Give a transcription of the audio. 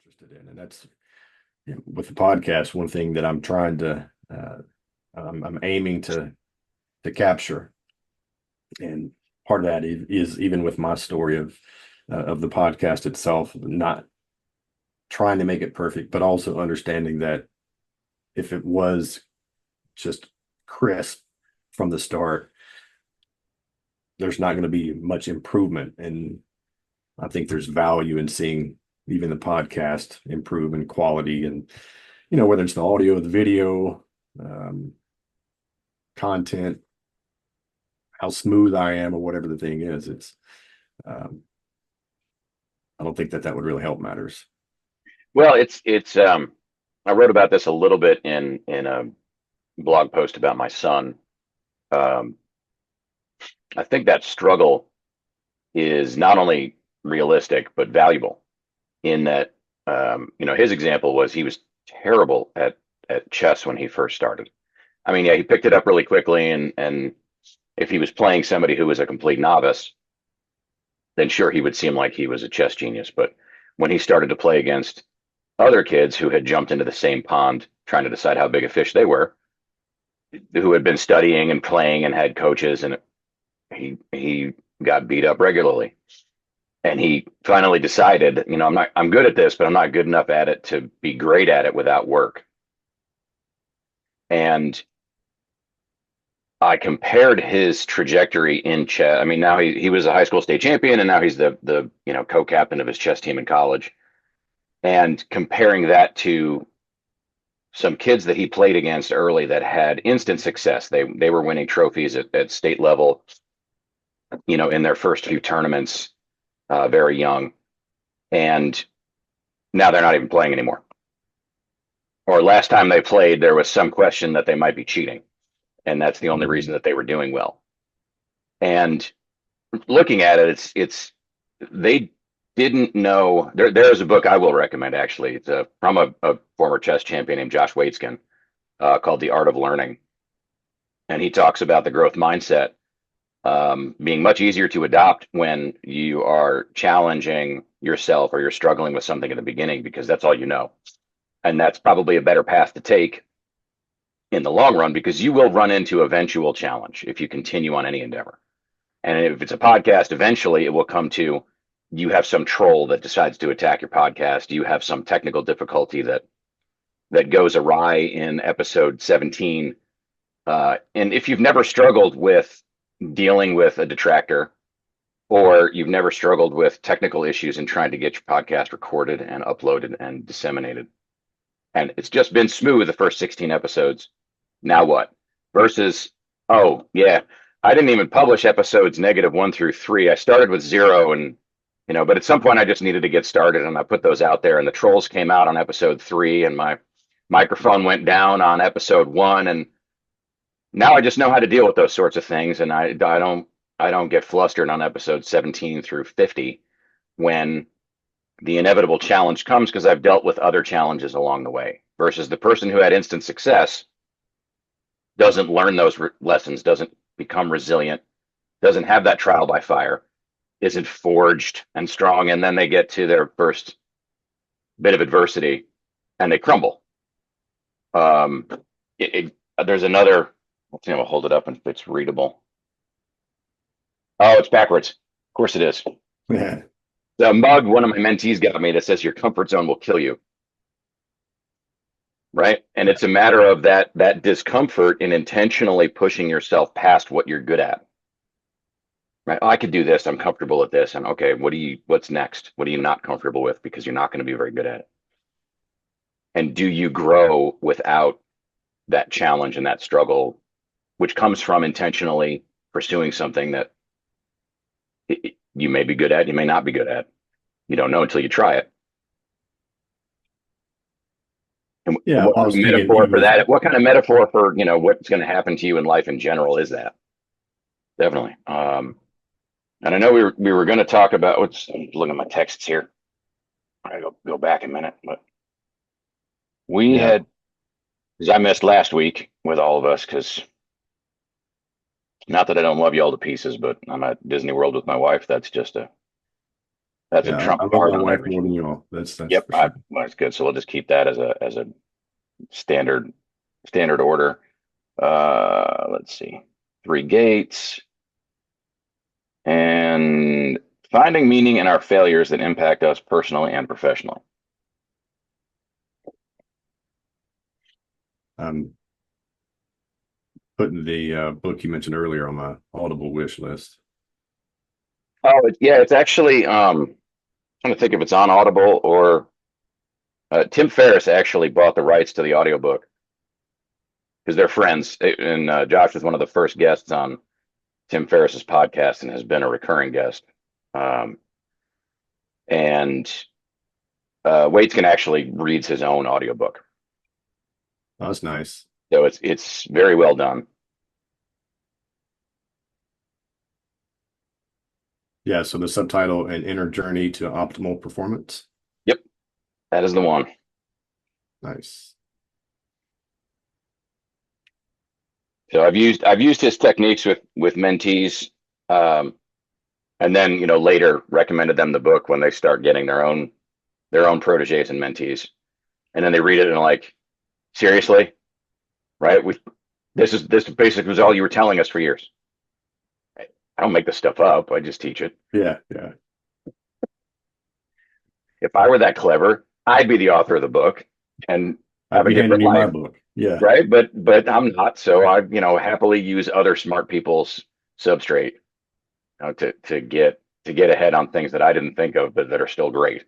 interested in, and that's with the podcast. One thing that I'm trying to, I'm aiming to capture, and part of that is even with my story of the podcast itself, not trying to make it perfect, but also understanding that if it was just crisp from the start, there's not going to be much improvement. And I think there's value in seeing even the podcast improve in quality, and whether it's the audio, the video, um, content, how smooth I am, or whatever the thing is. It's um, I don't think that would really help matters. Well, it's I wrote about this a little bit in a blog post about my son. Um, I think that struggle is not only realistic but valuable in that his example was he was terrible at chess when he first started. I mean, yeah, he picked it up really quickly, and if he was playing somebody who was a complete novice, then sure he would seem like he was a chess genius. But when he started to play against other kids who had jumped into the same pond trying to decide how big a fish they were, who had been studying and playing and had coaches, and he got beat up regularly. And he finally decided, I'm good at this, but I'm not good enough at it to be great at it without work. And I compared his trajectory in chess. I mean, now he was a high school state champion, and now he's the co-captain of his chess team in college. And comparing that to some kids that he played against early that had instant success. They were winning trophies at state level, in their first few tournaments, very young, and now they're not even playing anymore. Or last time they played, there was some question that they might be cheating, and that's the only reason that they were doing well. And looking at it, it's they didn't know. There is a book I will recommend, actually. It's from a former chess champion named Josh Waitzkin, called The Art of Learning, and he talks about the growth mindset being much easier to adopt when you are challenging yourself or you're struggling with something in the beginning, because that's all you know. And that's probably a better path to take in the long run, because you will run into eventual challenge if you continue on any endeavor. And if it's a podcast, eventually it will come to, you have some troll that decides to attack your podcast. You have some technical difficulty that goes awry in episode 17. And if you've never struggled with dealing with a detractor, or you've never struggled with technical issues in trying to get your podcast recorded and uploaded and disseminated, and it's just been smooth the first 16 episodes, now what? Versus, oh yeah, I didn't even publish episodes -1 through 3. I started with 0, and but at some point I just needed to get started, and I put those out there, and the trolls came out on episode 3, and my microphone went down on episode 1, and now I just know how to deal with those sorts of things, and I don't get flustered on episode 17 through 50 when the inevitable challenge comes, because I've dealt with other challenges along the way. Versus the person who had instant success doesn't learn those lessons, doesn't become resilient, doesn't have that trial by fire, isn't forged and strong, and then they get to their first bit of adversity and they crumble. There's another. Let's see, I'll hold it up and if it's readable. Oh, it's backwards. Of course it is. Yeah. The mug one of my mentees got me that says your comfort zone will kill you. Right? And it's a matter of that discomfort in intentionally pushing yourself past what you're good at. Right? Oh, I could do this. I'm comfortable at this. And okay, what's next? What are you not comfortable with? Because you're not going to be very good at it. And do you grow without that challenge and that struggle, which comes from intentionally pursuing something that you may be good at, you may not be good at. You don't know until you try it. And Yeah, what I kind was of thinking metaphor even for with that? What kind of metaphor for what's going to happen to you in life in general is that? Definitely. And I know we were going to talk about. Let's look at my texts here. I go back a minute, but we yeah, had, because I missed last week with all of us, because not that I don't love you all to pieces, but I'm at Disney World with my wife. That's just That's a Yeah, trump I love card my on wife every. more than y'all. That's Yep, for sure. well, that's good. So we'll just keep that as a standard order. Let's see, three gates and finding meaning in our failures that impact us personally and professionally. I'm putting the book you mentioned earlier on my Audible wish list. Oh, yeah, it's actually trying to think if it's on Audible or Tim Ferriss actually bought the rights to the audiobook because they're friends. And Josh was one of the first guests on Tim Ferriss's podcast and has been a recurring guest. Um, and Waitskin actually reads his own audiobook. Oh, that's nice. So it's very well done. Yeah, so the subtitle, An Inner Journey to Optimal Performance. Yep, that is the one. Nice. So I've used his techniques with mentees, and then later recommended them the book when they start getting their own proteges and mentees, and then they read it and like, seriously, right? This basically was all you were telling us for years. I don't make this stuff up. I just teach it. Yeah, yeah. If I were that clever, I'd be the author of the book and I'd have a be handing different you my life, book. Yeah. right? But I'm not. So I happily use other smart people's substrate, to get ahead on things that I didn't think of, but that are still great.